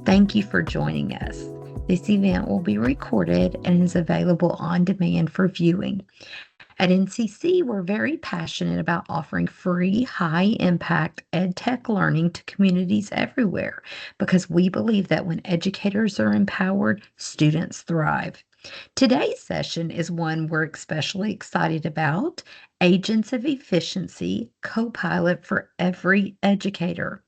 Thank you for joining us. This event will be recorded and is available on demand for viewing. At NCC, we're very passionate about offering free, high impact ed tech learning to communities everywhere because we believe that when educators are empowered, students thrive. Today's session is one we're especially excited about: Agents of Efficiency, Copilot for Every Educator.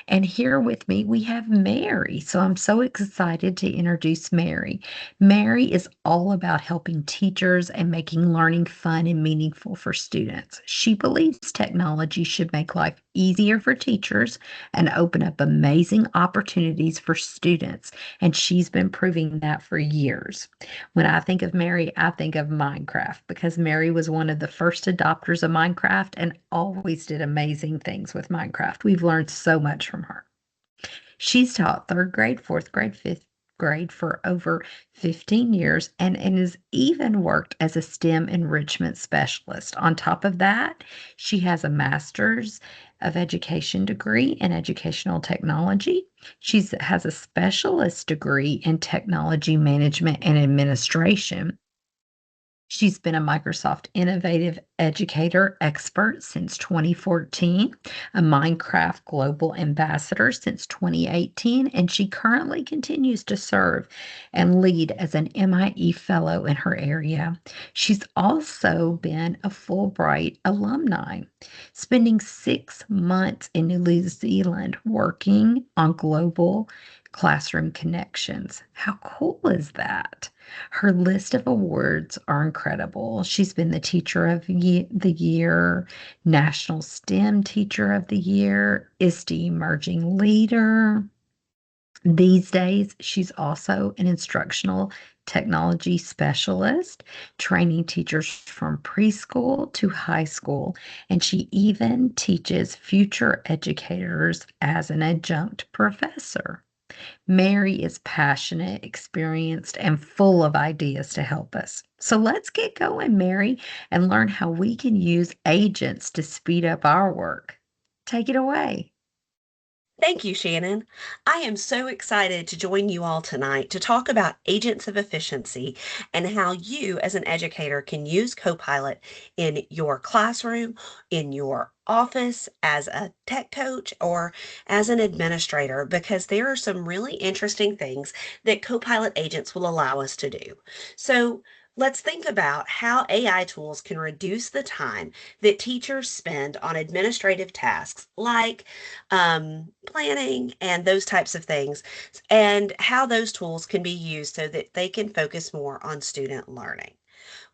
And here with me, we have Mary. So I'm so excited to introduce Mary. Mary is all about helping teachers and making learning fun and meaningful for students. She believes technology should make life easier for teachers and open up amazing opportunities for students. And she's been proving that for years. When I think of Mary, I think of Minecraft because Mary was one of the first adopters of Minecraft and always did amazing things with Minecraft. We've learned so much from her. She's taught third grade, fourth grade, fifth grade for over 15 years and has even worked as a STEM enrichment specialist. On top of that, she has a master's of education degree in educational technology. She has a specialist degree in technology management and administration. She's been a Microsoft Innovative Educator expert since 2014, a Minecraft Global Ambassador since 2018, and she currently continues to serve and lead as an MIE Fellow in her area. She's also been a Fulbright alumni, spending 6 months in New Zealand working on global classroom connections. How cool is that? Her list of awards are incredible. She's been the Teacher of the Year, National STEM Teacher of the Year, ISTE Emerging Leader. These days, she's also an instructional technology specialist, training teachers from preschool to high school, and she even teaches future educators as an adjunct professor. Mary is passionate, experienced, and full of ideas to help us. So let's get going, Mary, and learn how we can use agents to speed up our work. Take it away. Thank you, Shannon. I am so excited to join you all tonight to talk about agents of efficiency and how you, as an educator, can use Copilot in your classroom, in your office, as a tech coach, or as an administrator, because there are some really interesting things that Copilot agents will allow us to do. So, let's think about how AI tools can reduce the time that teachers spend on administrative tasks like planning and those types of things, and how those tools can be used so that they can focus more on student learning.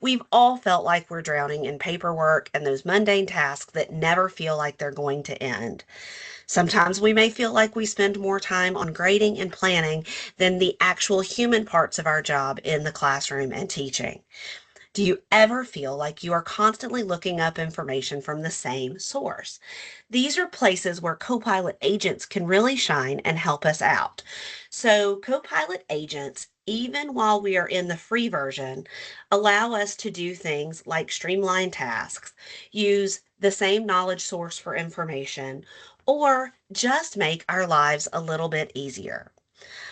We've all felt like we're drowning in paperwork and those mundane tasks that never feel like they're going to end. Sometimes we may feel like we spend more time on grading and planning than the actual human parts of our job in the classroom and teaching. Do you ever feel like you are constantly looking up information from the same source? These are places where Copilot agents can really shine and help us out. So, Copilot agents, even while we are in the free version, allow us to do things like streamline tasks, use the same knowledge source for information, or just make our lives a little bit easier.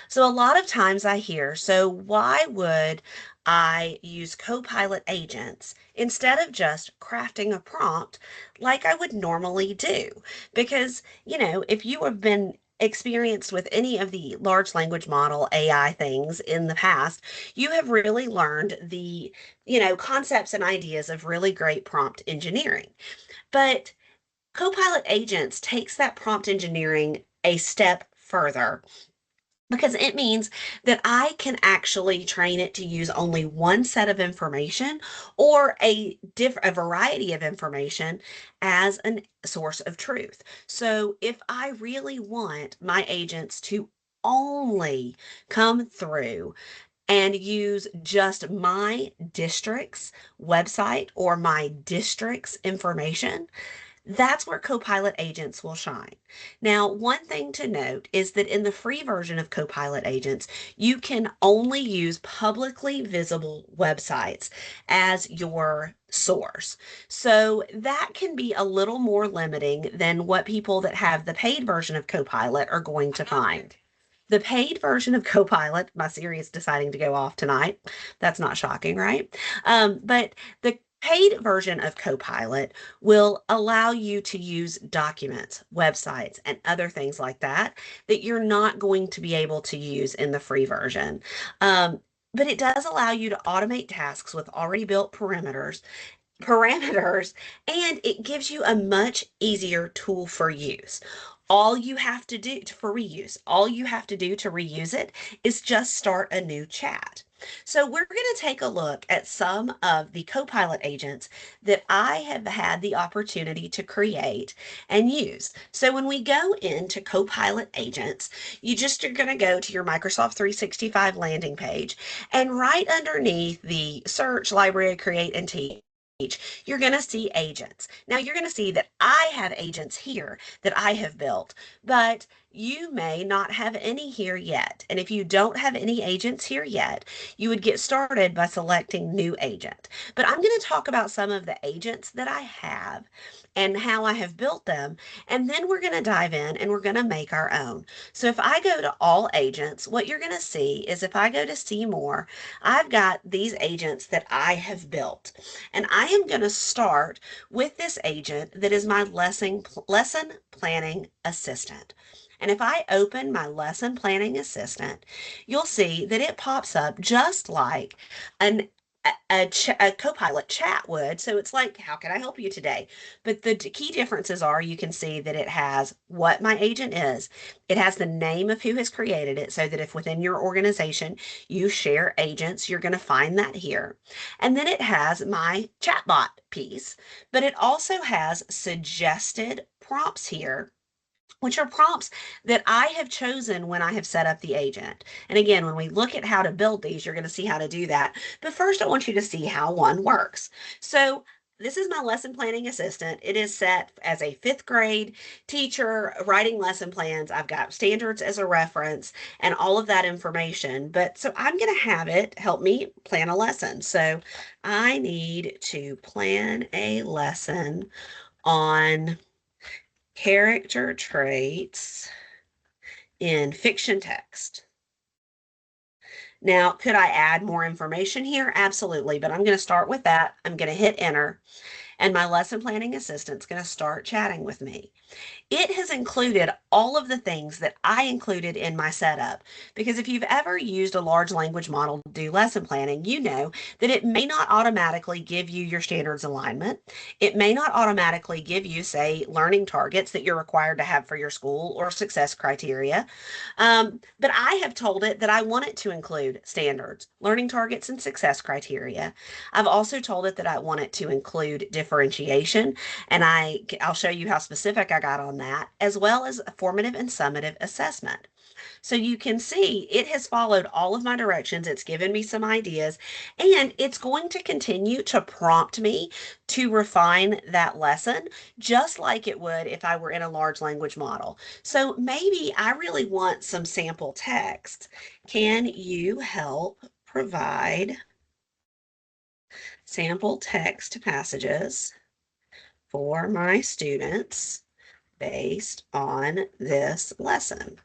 So a lot of times I hear, so why would I use Copilot agents instead of just crafting a prompt like I would normally do? Because, if you have been experienced with any of the large language model AI things in the past, you have really learned the, concepts and ideas of really great prompt engineering. But Copilot agents takes that prompt engineering a step further because it means that I can actually train it to use only one set of information or a variety of information as a source of truth. So if I really want my agents to only come through and use just my district's website or my district's information, that's where Copilot agents will shine. Now, one thing to note is that in the free version of Copilot agents, you can only use publicly visible websites as your source. So that can be a little more limiting than what people that have the paid version of Copilot are going to find. The paid version of Copilot, my Siri is deciding to go off tonight. That's not shocking, right? But the paid version of Copilot will allow you to use documents, websites, and other things like that that you're not going to be able to use in the free version. But it does allow you to automate tasks with already built parameters, and it gives you a much easier tool for use. All you have to do for reuse, all you have to do to reuse it is just start a new chat. So we're going to take a look at some of the Copilot agents that I have had the opportunity to create and use. So when we go into Copilot agents, you just are going to go to your Microsoft 365 landing page, and right underneath the search, library, create, and teach, you're going to see agents. Now you're going to see that I have agents here that I have built, but you may not have any here yet. And if you don't have any agents here yet, you would get started by selecting new agent. But I'm going to talk about some of the agents that I have and how I have built them. And then we're going to dive in and we're going to make our own. So if I go to all agents, what you're going to see is if I go to see more, I've got these agents that I have built. And I am going to start with this agent that is my lesson planning assistant. And if I open my lesson planning assistant, you'll see that it pops up just like an a Copilot chat would. So it's like, how can I help you today? But the key differences are you can see that it has what my agent is. It has the name of who has created it, so that if within your organization you share agents, you're going to find that here. And then it has my chatbot piece, but it also has suggested prompts here, which are prompts that I have chosen when I have set up the agent. And again, when we look at how to build these, you're going to see how to do that. But first, I want you to see how one works. So this is my lesson planning assistant. It is set as a fifth grade teacher writing lesson plans. I've got standards as a reference and all of that information. But so I'm going to have it help me plan a lesson. So I need to plan a lesson on character traits in fiction text. Now, could I add more information here? Absolutely, but I'm going to start with that. I'm going to hit enter, and my lesson planning assistant's going to start chatting with me. It has included all of the things that I included in my setup. Because if you've ever used a large language model to do lesson planning, you know that it may not automatically give you your standards alignment. It may not automatically give you, say, learning targets that you're required to have for your school or success criteria. But I have told it that I want it to include standards, learning targets, and success criteria. I've also told it that I want it to include differentiation, and I'll show you how specific I got on that, as well as formative and summative assessment. So you can see it has followed all of my directions. It's given me some ideas, and it's going to continue to prompt me to refine that lesson, just like it would if I were in a large language model. So maybe I really want some sample text. Can you help provide sample text passages for my students based on this lesson?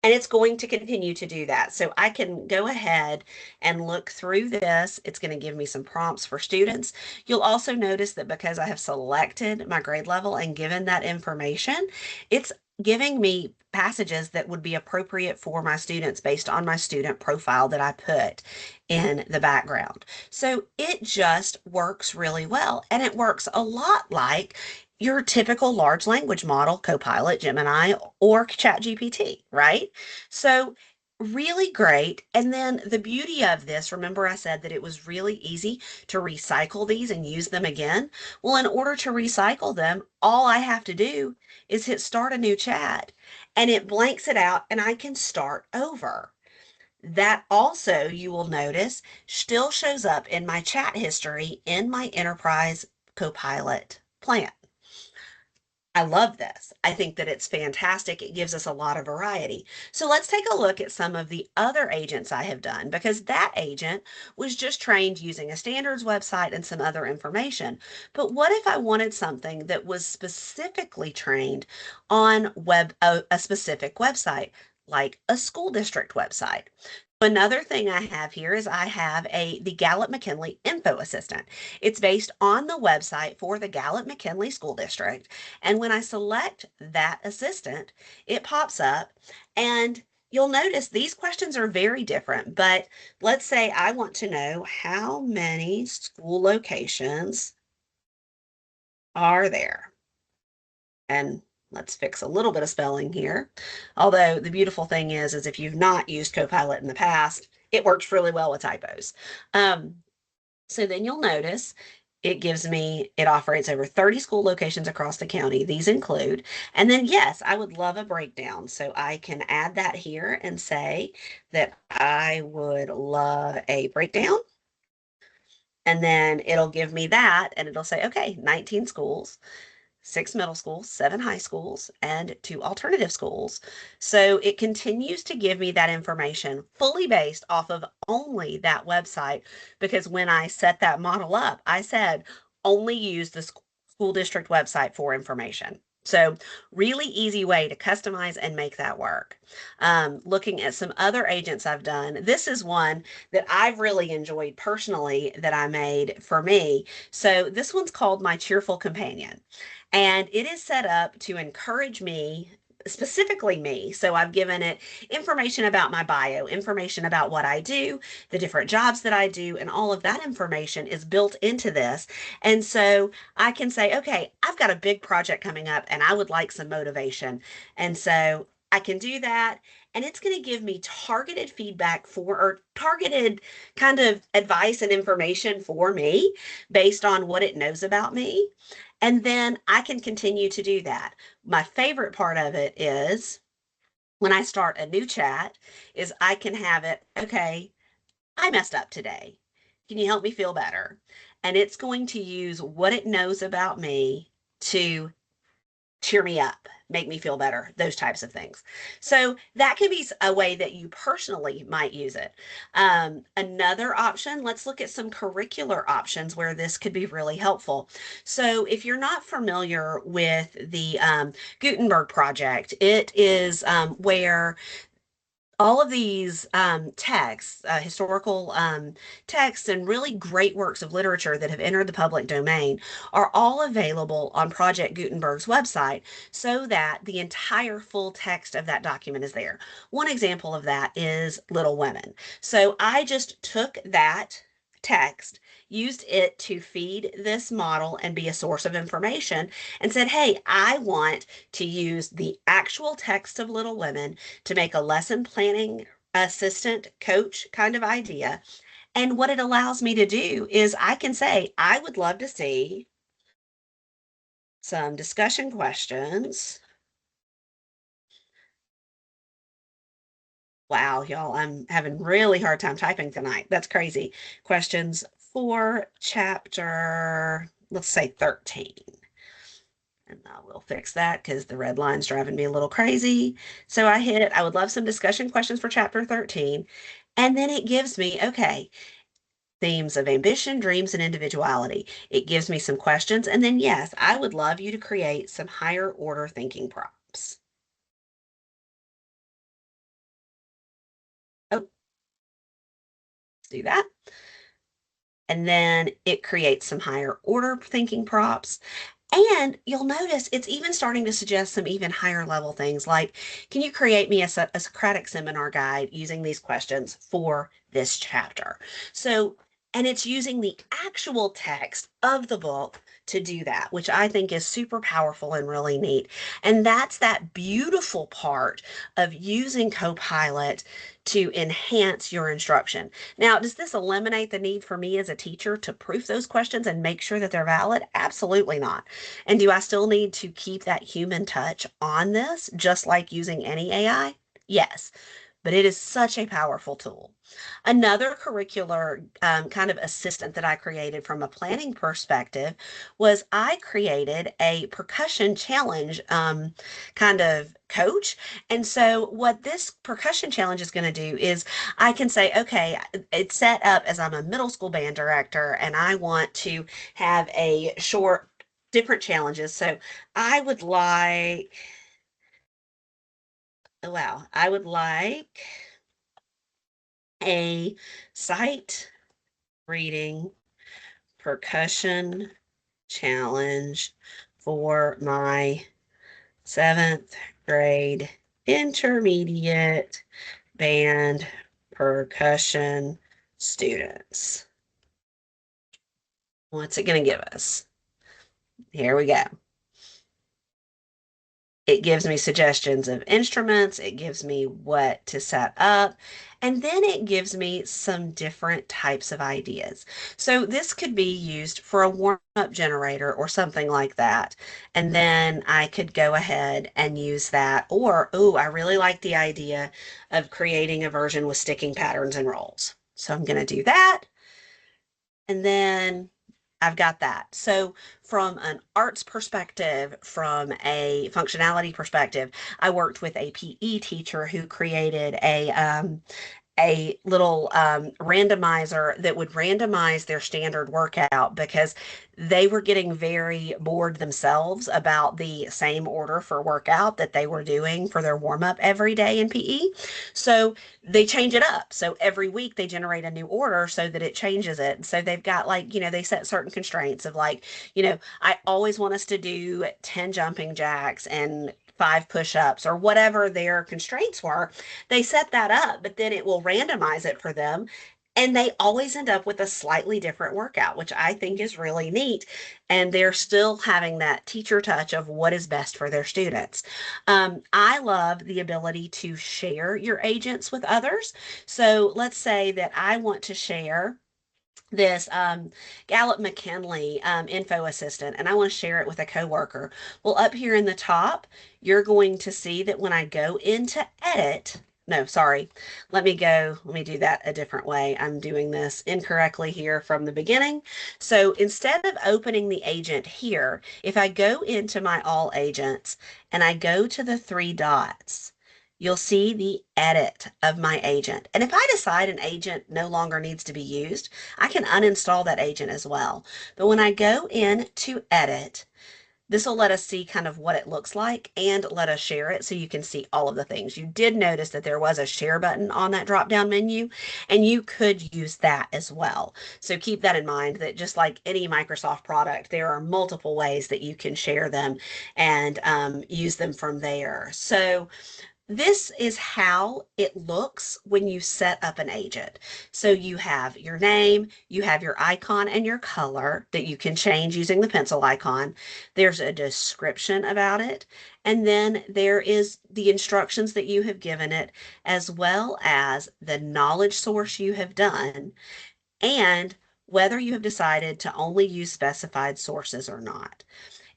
And it's going to continue to do that. So I can go ahead and look through this. It's going to give me some prompts for students. You'll also notice that because I have selected my grade level and given that information, it's giving me passages that would be appropriate for my students based on my student profile that I put in the background. So it just works really well. And it works a lot like your typical large language model, Copilot, Gemini, or ChatGPT, right? So really great. And then the beauty of this, remember I said that it was really easy to recycle these and use them again? Well, in order to recycle them, all I have to do is hit start a new chat, and it blanks it out and I can start over. That also, you will notice, still shows up in my chat history in my Enterprise Copilot plan. I love this. I think that it's fantastic. It gives us a lot of variety. So let's take a look at some of the other agents I have done because that agent was just trained using a standards website and some other information. But what if I wanted something that was specifically trained on a specific website, like a school district website? Another thing I have here is I have the Gallup McKinley Info Assistant. It's based on the website for the Gallup McKinley School District. And when I select that assistant, it pops up and you'll notice these questions are very different. But let's say I want to know how many school locations are there? And let's fix a little bit of spelling here. Although the beautiful thing is if you've not used Copilot in the past, it works really well with typos. Um, so then you'll notice it operates over 30 school locations across the county. These include, and then yes, I would love a breakdown. So I can add that here and say that I would love a breakdown. And then it'll give me that and it'll say, okay, 19 schools, 6 middle schools, 7 high schools, and 2 alternative schools. So it continues to give me that information fully based off of only that website because when I set that model up, I said only use the school district website for information. So, really easy way to customize and make that work. Looking at some other agents I've done, this is one that I've really enjoyed personally that I made for me. So, this one's called My Cheerful Companion. And it is set up to encourage me, specifically me. So I've given it information about my bio, information about what I do, the different jobs that I do, and all of that information is built into this. And so I can say, okay, I've got a big project coming up and I would like some motivation. And so I can do that. And it's going to give me targeted feedback or targeted kind of advice and information for me based on what it knows about me. And then I can continue to do that. My favorite part of it is when I start a new chat is I can have it, okay, I messed up today. Can you help me feel better? And it's going to use what it knows about me to cheer me up, make me feel better, those types of things. So that can be a way that you personally might use it. Another option, let's look at some curricular options where this could be really helpful. So if you're not familiar with the Gutenberg project, it is where all of these texts, historical texts, and really great works of literature that have entered the public domain are all available on Project Gutenberg's website so that the entire full text of that document is there. One example of that is Little Women. So I just took that text, used it to feed this model and be a source of information, and said, hey, I want to use the actual text of Little Women to make a lesson planning assistant coach kind of idea. And what it allows me to do is I can say, I would love to see some discussion questions. Wow, y'all, I'm having really hard time typing tonight. That's crazy. Questions for chapter, let's say 13. And I will fix that because the red line's driving me a little crazy. So I would love some discussion questions for chapter 13. And then it gives me, okay, themes of ambition, dreams, and individuality. It gives me some questions. And then, yes, I would love you to create some higher order thinking prompts. Oh, let's do that. And then it creates some higher order thinking prompts. And you'll notice it's even starting to suggest some even higher level things like, can you create me a Socratic seminar guide using these questions for this chapter? So, and it's using the actual text of the book to do that, which I think is super powerful and really neat. And that's that beautiful part of using Copilot to enhance your instruction. Now, does this eliminate the need for me as a teacher to proof those questions and make sure that they're valid? Absolutely not. And do I still need to keep that human touch on this, just like using any AI? Yes. but it is such a powerful tool. Another curricular kind of assistant that I created from a planning perspective was I created a percussion challenge kind of coach. And so, what this percussion challenge is going to do is I can say, okay, it's set up as I'm a middle school band director and I want to have a short, different challenges. So, I would like, wow, I would like a sight reading percussion challenge for my seventh grade intermediate band percussion students. What's it going to give us? Here we go. It gives me suggestions of instruments, it gives me what to set up, and then it gives me some different types of ideas. So this could be used for a warm-up generator or something like that. And then I could go ahead and use that. Or, oh, I really like the idea of creating a version with sticking patterns and rolls. So I'm going to do that. And then I've got that. So, from an arts perspective, from a functionality perspective, I worked with a PE teacher who created a little randomizer that would randomize their standard workout because they were getting very bored themselves about the same order for workout that they were doing for their warm up every day in PE. So they change it up. So every week they generate a new order so that it changes it. So they've got like, they set certain constraints of like, I always want us to do 10 jumping jacks and 5 push-ups or whatever their constraints were. They set that up, but then it will randomize it for them. And they always end up with a slightly different workout, which I think is really neat. And they're still having that teacher touch of what is best for their students. I love the ability to share your agents with others. So let's say that I want to share this Gallup McKinley info assistant and I want to share it with a coworker. Well, up here in the top, you're going to see that when I go into edit, no, sorry, let me do that a different way. I'm doing this incorrectly here from the beginning. So instead of opening the agent here, if I go into my all agents and I go to the 3 dots, you'll see the edit of my agent. And if I decide an agent no longer needs to be used, I can uninstall that agent as well. But when I go in to edit, this will let us see kind of what it looks like and let us share it so you can see all of the things. You did notice that there was a share button on that drop-down menu, and you could use that as well. So keep that in mind that just like any Microsoft product, there are multiple ways that you can share them and use them from there. So this is how it looks when you set up an agent. So you have your name, you have your icon and your color that you can change using the pencil icon. There's a description about it. And then there is the instructions that you have given it, as well as the knowledge source you have done, and whether you have decided to only use specified sources or not.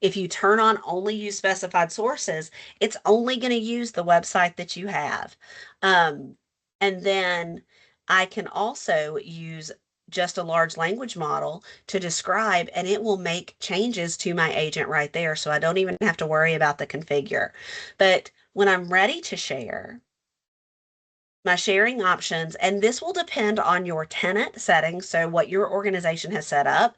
If you turn on only use specified sources, it's only going to use the website that you have. And then I can also use just a large language model to describe, and it will make changes to my agent right there. So I don't even have to worry about the configure. But when I'm ready to share, my sharing options, and this will depend on your tenant settings, so what your organization has set up.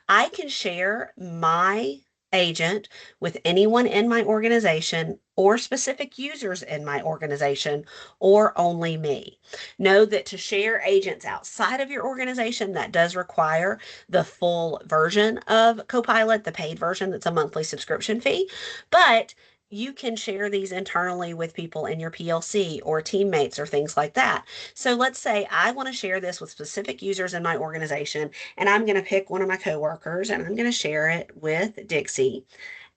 I can share my agent with anyone in my organization or specific users in my organization or only me. Know that to share agents outside of your organization, that does require the full version of Copilot, the paid version that's a monthly subscription fee, but you can share these internally with people in your PLC or teammates or things like that. So let's say I want to share this with specific users in my organization, and I'm going to pick one of my coworkers and I'm going to share it with Dixie.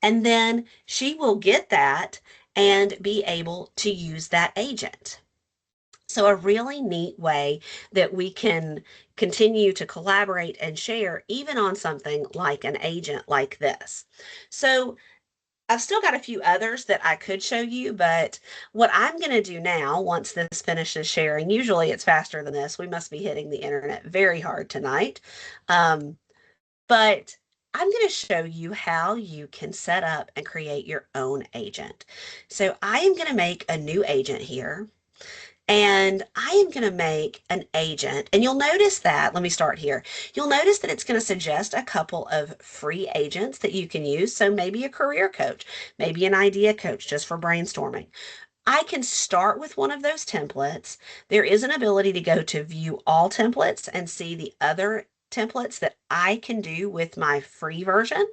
And then she will get that and be able to use that agent. So, a really neat way that we can continue to collaborate and share, even on something like an agent like this. So, I've still got a few others that I could show you, but what I'm going to do now, once this finishes sharing, usually it's faster than this. We must be hitting the internet very hard tonight. Um, but I'm going to show you how you can set up and create your own agent. So I am going to make a new agent here. And I am going to make an agent. And you'll notice that, let me start here. You'll notice that it's going to suggest a couple of free agents that you can use. So maybe a career coach, maybe an idea coach just for brainstorming. I can start with one of those templates. There is an ability to go to view all templates and see the other templates that I can do with my free version,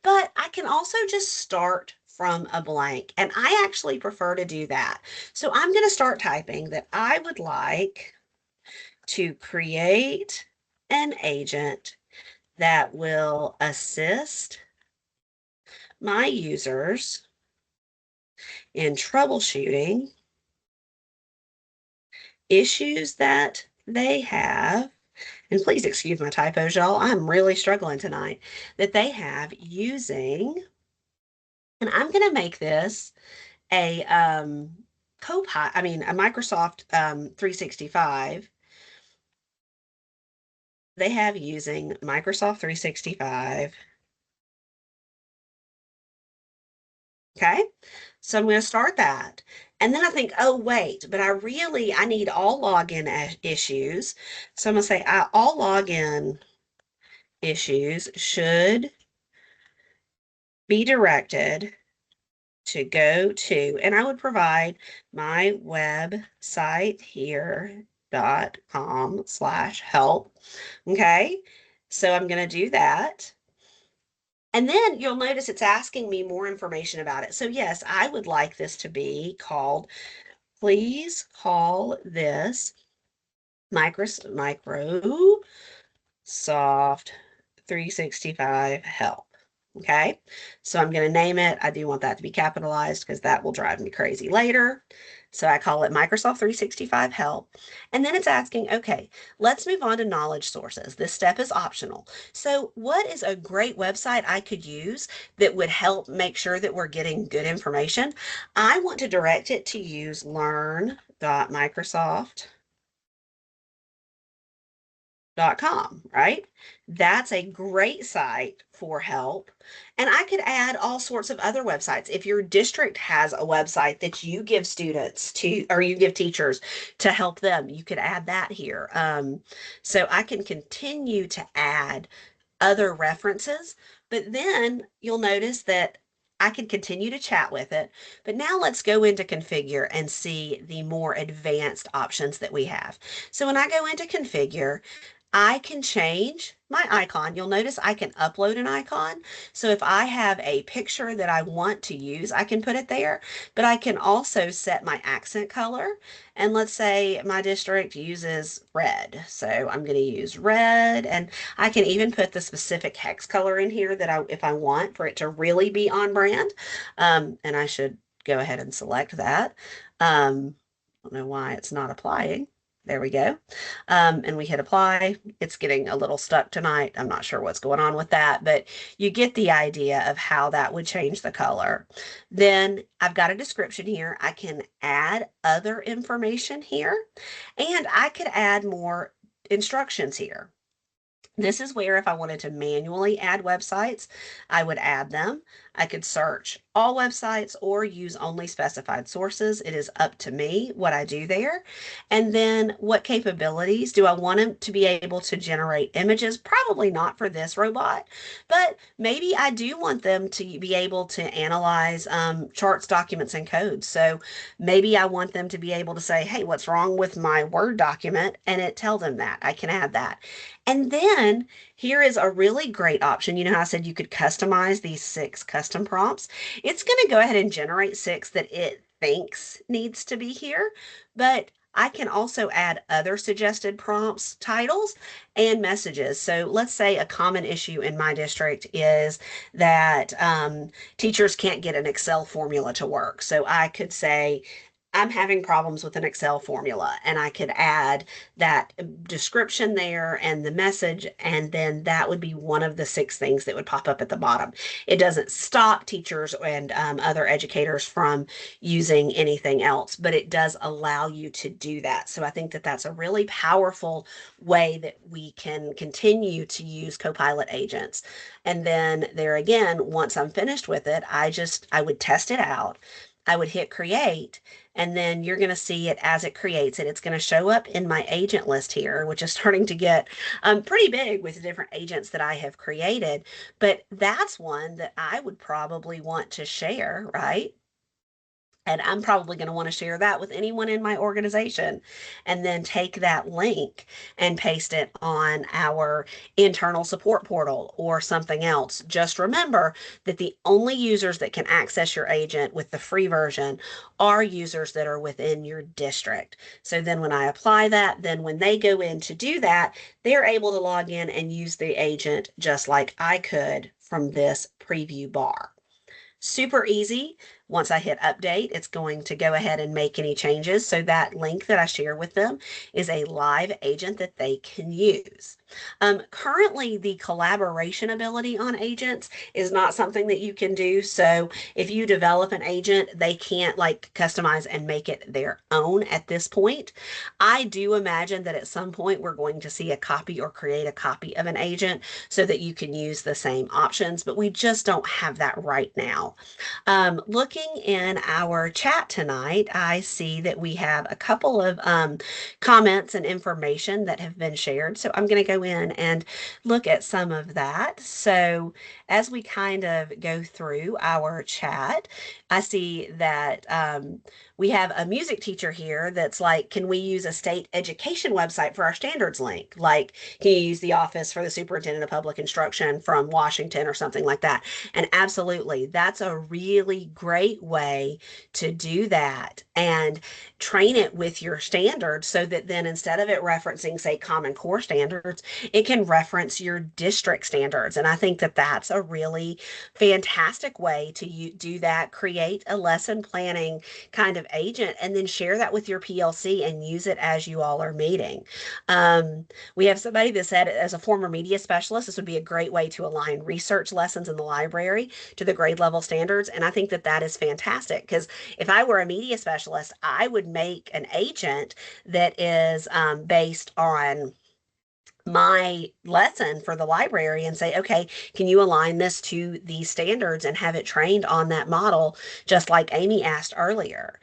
but I can also just start from a blank. And I actually prefer to do that. So I'm going to start typing that I would like to create an agent that will assist my users in troubleshooting issues that they have, and please excuse my typos, y'all. I'm really struggling tonight, that they have using, and I'm going to make this a a Microsoft 365. They have using Microsoft 365. Okay. So I'm going to start that. And then I think, oh, wait, but I need all login issues. So I'm going to say all login issues should be directed to go to, and I would provide my website here.com/help. Okay. So I'm going to do that. And then you'll notice it's asking me more information about it. So yes, I would like this to be called, please call this Microsoft 365 help. Okay, so I'm going to name it. I do want that to be capitalized because that will drive me crazy later. So I call it Microsoft 365 help. And then it's asking, okay, let's move on to knowledge sources. This step is optional. So what is a great website I could use that would help make sure that we're getting good information? I want to direct it to use learn.microsoft.com, right? That's a great site for help. And I could add all sorts of other websites. If your district has a website that you give students to, or you give teachers to help them, you could add that here. So I can continue to add other references, but then you'll notice that I can continue to chat with it. But now let's go into configure and see the more advanced options that we have. So when I go into configure, I can change my icon. You'll notice I can upload an icon. So if I have a picture that I want to use, I can put it there, but I can also set my accent color. And let's say my district uses red. So I'm going to use red, and I can even put the specific hex color in here that if I want for it to really be on brand. And I should go ahead and select that. I don't know why it's not applying. There we go. And we hit apply. It's getting a little stuck tonight. I'm not sure what's going on with that, but you get the idea of how that would change the color. Then I've got a description here. I can add other information here, and I could add more instructions here. This is where if I wanted to manually add websites, I would add them. I could search all websites or use only specified sources. It is up to me what I do there. And then what capabilities do I want them to be able to generate images? Probably not for this robot, but maybe I do want them to be able to analyze charts, documents, and codes. So maybe I want them to be able to say, hey, what's wrong with my Word document? And it tell them that. I can add that. And then here is a really great option. You know how I said you could customize these 6 custom prompts? It's going to go ahead and generate 6 that it thinks needs to be here, but I can also add other suggested prompts, titles, and messages. So let's say a common issue in my district is that teachers can't get an Excel formula to work. So I could say, I'm having problems with an Excel formula, and I could add that description there and the message, and then that would be one of the six things that would pop up at the bottom. It doesn't stop teachers and other educators from using anything else, but it does allow you to do that. So I think that that's a really powerful way that we can continue to use Copilot agents. And then there again, once I'm finished with it, I would test it out. I would hit create, and then you're going to see it as it creates it. It's going to show up in my agent list here, which is starting to get pretty big with the different agents that I have created. But that's one that I would probably want to share, right? And I'm probably going to want to share that with anyone in my organization, and then take that link and paste it on our internal support portal or something else. Just remember that the only users that can access your agent with the free version are users that are within your district. So then when I apply that, then when they go in to do that, they're able to log in and use the agent just like I could from this preview bar. Super easy. Once I hit update, it's going to go ahead and make any changes. So that link that I share with them is a live agent that they can use. Currently, the collaboration ability on agents is not something that you can do. So if you develop an agent, they can't like customize and make it their own at this point. I do imagine that at some point we're going to see a copy or create a copy of an agent so that you can use the same options, but we just don't have that right now. Looking in our chat tonight, I see that we have a couple of comments and information that have been shared. So I'm going to go in and look at some of that. So as we kind of go through our chat, I see that we have a music teacher here that's like, can we use a state education website for our standards link? Like, can you use the office for the superintendent of public instruction from Washington or something like that? And absolutely, that's a really great way to do that and train it with your standards so that then instead of it referencing, say, Common Core standards, it can reference your district standards. And I think that that's a really fantastic way to do that. Create a lesson planning kind of agent and then share that with your PLC and use it as you all are meeting. Um, we have somebody that said, as a former media specialist, this would be a great way to align research lessons in the library to the grade level standards. And I think that that is fantastic because if I were a media specialist, I would make an agent that is based on my lesson for the library and say, okay, can you align this to these standards and have it trained on that model, just like Amy asked earlier.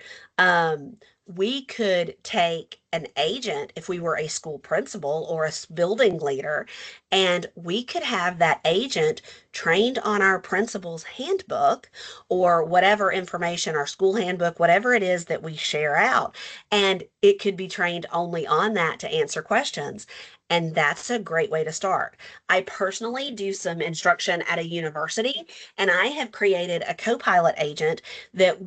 We could take an agent if we were a school principal or a building leader, and we could have that agent trained on our principal's handbook or whatever information, our school handbook, whatever it is that we share out. And it could be trained only on that to answer questions. And that's a great way to start. I personally do some instruction at a university, and I have created a Copilot agent that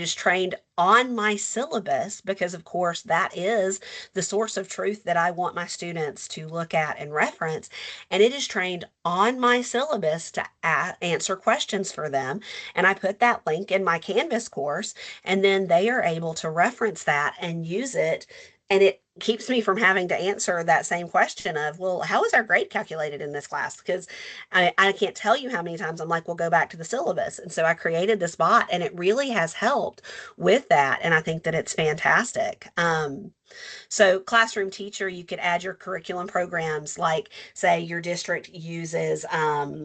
is trained on my syllabus because, of course, that is the source of truth that I want my students to look at and reference. And it is trained on my syllabus to answer questions for them. And I put that link in my Canvas course, and then they are able to reference that and use it, and it keeps me from having to answer that same question of, well, how is our grade calculated in this class? Because I can't tell you how many times I'm like, well, go back to the syllabus. And so I created this bot, and it really has helped with that. And I think that it's fantastic. So classroom teacher, you could add your curriculum programs, like say your district uses uh,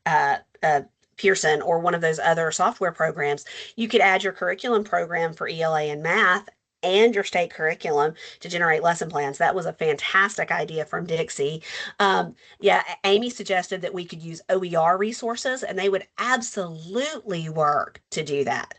uh, Pearson or one of those other software programs. You could add your curriculum program for ELA and math and your state curriculum to generate lesson plans. That was a fantastic idea from Dixie. Yeah, Amy suggested that we could use OER resources, and they would absolutely work to do that.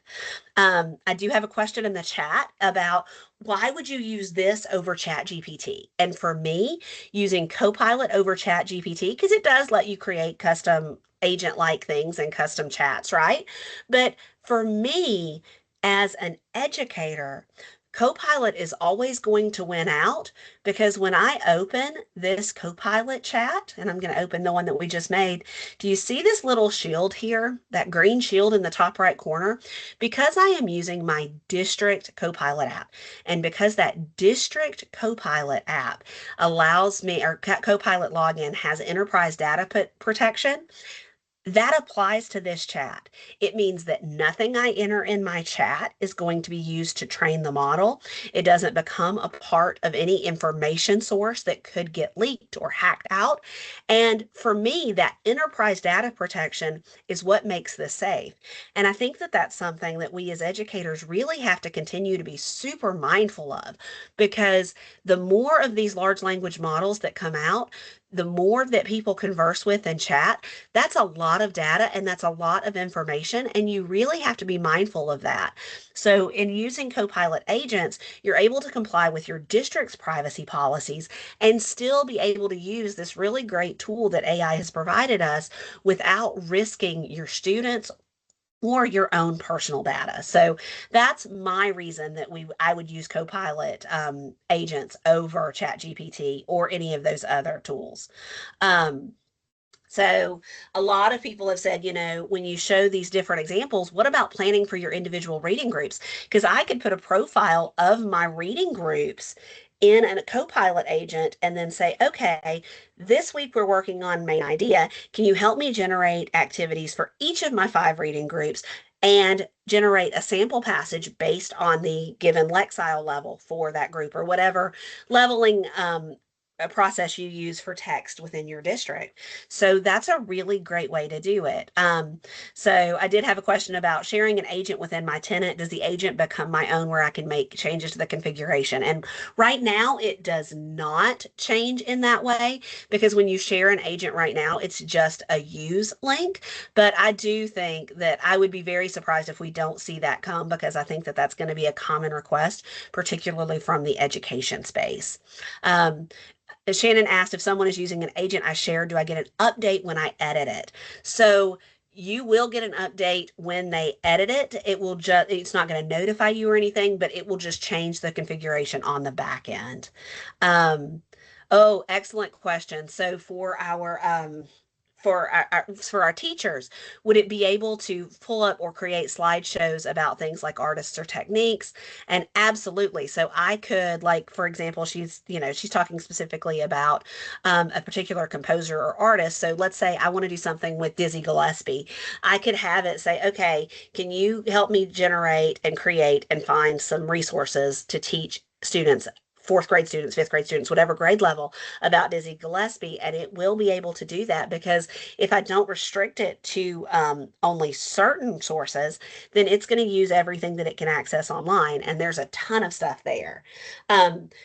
I do have a question in the chat about why would you use this over Chat GPT? And for me, using Copilot over Chat GPT, because it does let you create custom agent-like things and custom chats, right? But for me, as an educator, Copilot is always going to win out because when I open this Copilot chat, and I'm going to open the one that we just made, do you see this little shield here, that green shield in the top right corner? Because I am using my district Copilot app, and because that district Copilot app allows me, or Copilot login has enterprise data protection, that applies to this chat. It means that nothing I enter in my chat is going to be used to train the model. It doesn't become a part of any information source that could get leaked or hacked out. And for me, that enterprise data protection is what makes this safe. And I think that that's something that we as educators really have to continue to be super mindful of, because the more of these large language models that come out, the more that people converse with and chat, that's a lot of data and that's a lot of information, and you really have to be mindful of that. So, in using Copilot agents, you're able to comply with your district's privacy policies and still be able to use this really great tool that AI has provided us without risking your students or your own personal data. So that's my reason that I would use Copilot agents over ChatGPT or any of those other tools. Um, so a lot of people have said, when you show these different examples, what about planning for your individual reading groups? Because I could put a profile of my reading groups in a Copilot agent and then say, okay, this week we're working on main idea. Can you help me generate activities for each of my 5 reading groups and generate a sample passage based on the given Lexile level for that group, or whatever leveling a process you use for text within your district. So that's a really great way to do it. So I did have a question about sharing an agent within my tenant. Does the agent become my own where I can make changes to the configuration? And right now it does not change in that way, because when you share an agent right now, it's just a use link. But I do think that I would be very surprised if we don't see that come, because I think that that's going to be a common request, particularly from the education space. Um, Shannon asked, if someone is using an agent I shared, do I get an update when I edit it? So you will get an update when they edit it. It's not going to notify you or anything, but it will just change the configuration on the back end. Um, oh, excellent question. So for our teachers, would it be able to pull up or create slideshows about things like artists or techniques? And absolutely. So I could, like, for example, she's talking specifically about a particular composer or artist. So let's say I want to do something with Dizzy Gillespie. I could have it say, okay, can you help me generate and create and find some resources to teach students, fourth grade students, fifth grade students, whatever grade level, about Dizzy Gillespie. And it will be able to do that, because if I don't restrict it to only certain sources, then it's going to use everything that it can access online. And there's a ton of stuff there.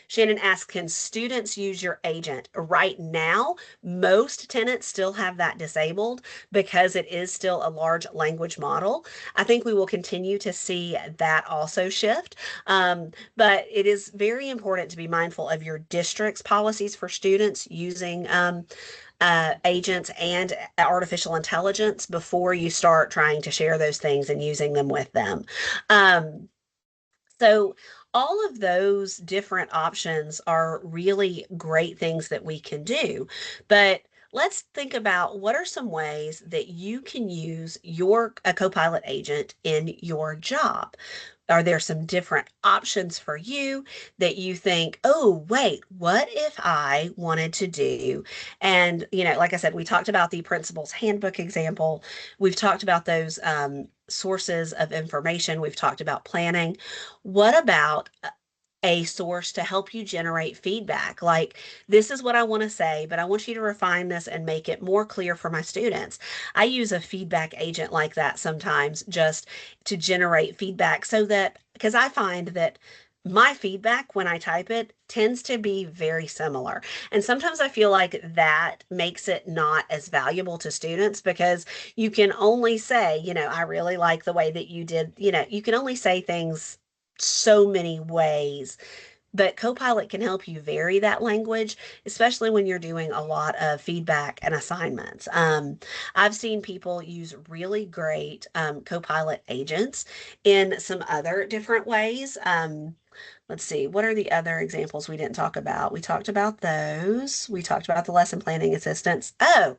Shannon asks, can students use your agent? Right now, most tenants still have that disabled because it is still a large language model. I think we will continue to see that also shift. But it is very important to be mindful of your district's policies for students using agents and artificial intelligence before you start trying to share those things and using them with them. Um, so all of those different options are really great things that we can do. But let's think about, what are some ways that you can use a Copilot agent in your job? Are there some different options for you that you think, oh, wait, what if I wanted to do? And, like I said, we talked about the principal's handbook example. We've talked about those sources of information. We've talked about planning. What about a source to help you generate feedback? Like, this is what I want to say, but I want you to refine this and make it more clear for my students. I use a feedback agent like that sometimes, just to generate feedback, so that, because I find that my feedback when I type it tends to be very similar. And sometimes I feel like that makes it not as valuable to students, because you can only say, I really like the way that you did, you can only say things so many ways But Copilot can help you vary that language, especially when you're doing a lot of feedback and assignments. I've seen people use really great Copilot agents in some other different ways. Let's see, what are the other examples we didn't talk about? We talked about those. We talked about the lesson planning assistants. Oh,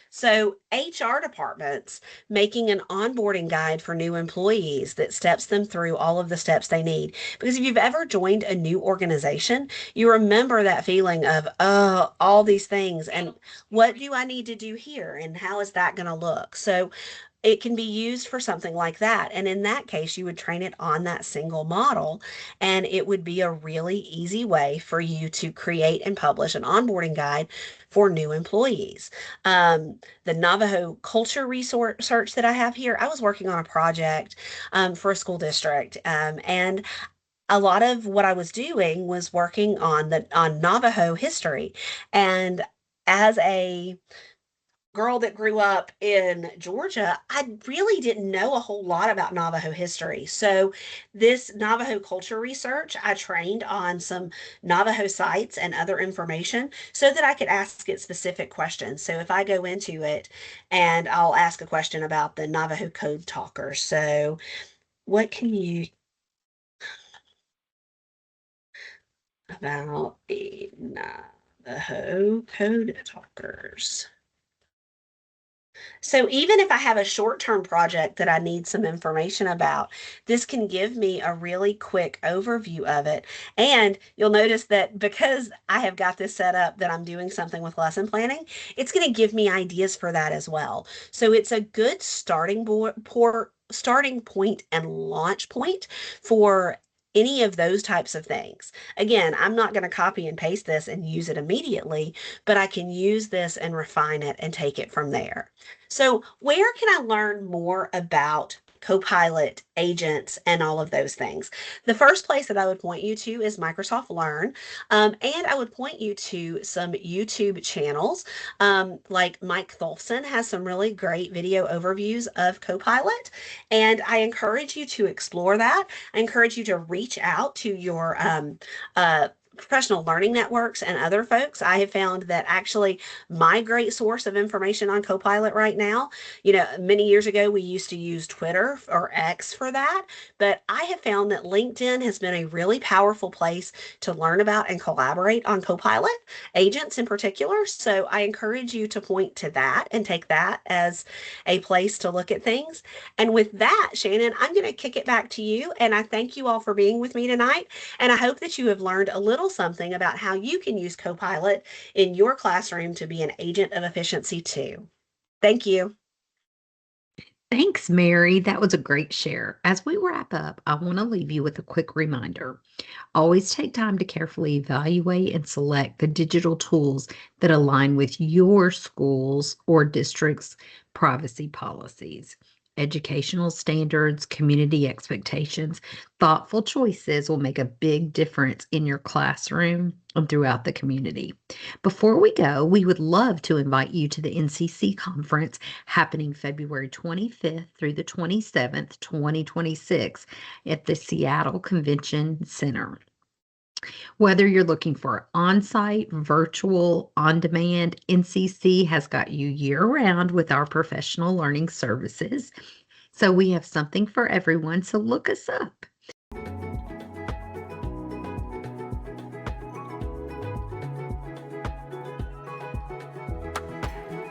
so HR departments making an onboarding guide for new employees that steps them through all of the steps they need. Because if you've ever joined a new organization, you remember that feeling of, oh, all these things, and what do I need to do here? And how is that going to look? So it can be used for something like that. And in that case, you would train it on that single model, and it would be a really easy way for you to create and publish an onboarding guide for new employees. The Navajo culture research that I have here, I was working on a project for a school district, and a lot of what I was doing was working on Navajo history. And as a girl that grew up in Georgia, I really didn't know a whole lot about Navajo history. So, this Navajo culture research, I trained on some Navajo sites and other information so that I could ask it specific questions. So, if I go into it and I'll ask a question about the Navajo code talkers. So, what can you about the Navajo code talkers? So even if I have a short-term project that I need some information about, this can give me a really quick overview of it. And you'll notice that because I have got this set up that I'm doing something with lesson planning, it's going to give me ideas for that as well. So it's a good starting point and launch point for any of those types of things. Again, I'm not going to copy and paste this and use it immediately, but I can use this and refine it and take it from there. So, where can I learn more about Copilot agents and all of those things? The first place that I would point you to is Microsoft Learn. And I would point you to some YouTube channels. Like Mike Tholfsen has some really great video overviews of Copilot. And I encourage you to explore that. I encourage you to reach out to your professional learning networks and other folks. I have found that actually my great source of information on Copilot right now, many years ago we used to use Twitter or X for that, but I have found that LinkedIn has been a really powerful place to learn about and collaborate on Copilot agents in particular. So I encourage you to point to that and take that as a place to look at things. And with that, Shannon, I'm going to kick it back to you. And I thank you all for being with me tonight. And I hope that you have learned a little something about how you can use Copilot in your classroom to be an agent of efficiency too. Thank you. Thanks, Mary. That was a great share. As we wrap up, I want to leave you with a quick reminder. Always take time to carefully evaluate and select the digital tools that align with your school's or district's privacy policies. Educational standards, community expectations, thoughtful choices will make a big difference in your classroom and throughout the community. Before we go, we would love to invite you to the NCC conference happening February 25th through the 27th, 2026 at the Seattle Convention Center. Whether you're looking for on-site, virtual, on-demand, NCC has got you year-round with our professional learning services. So we have something for everyone, so look us up.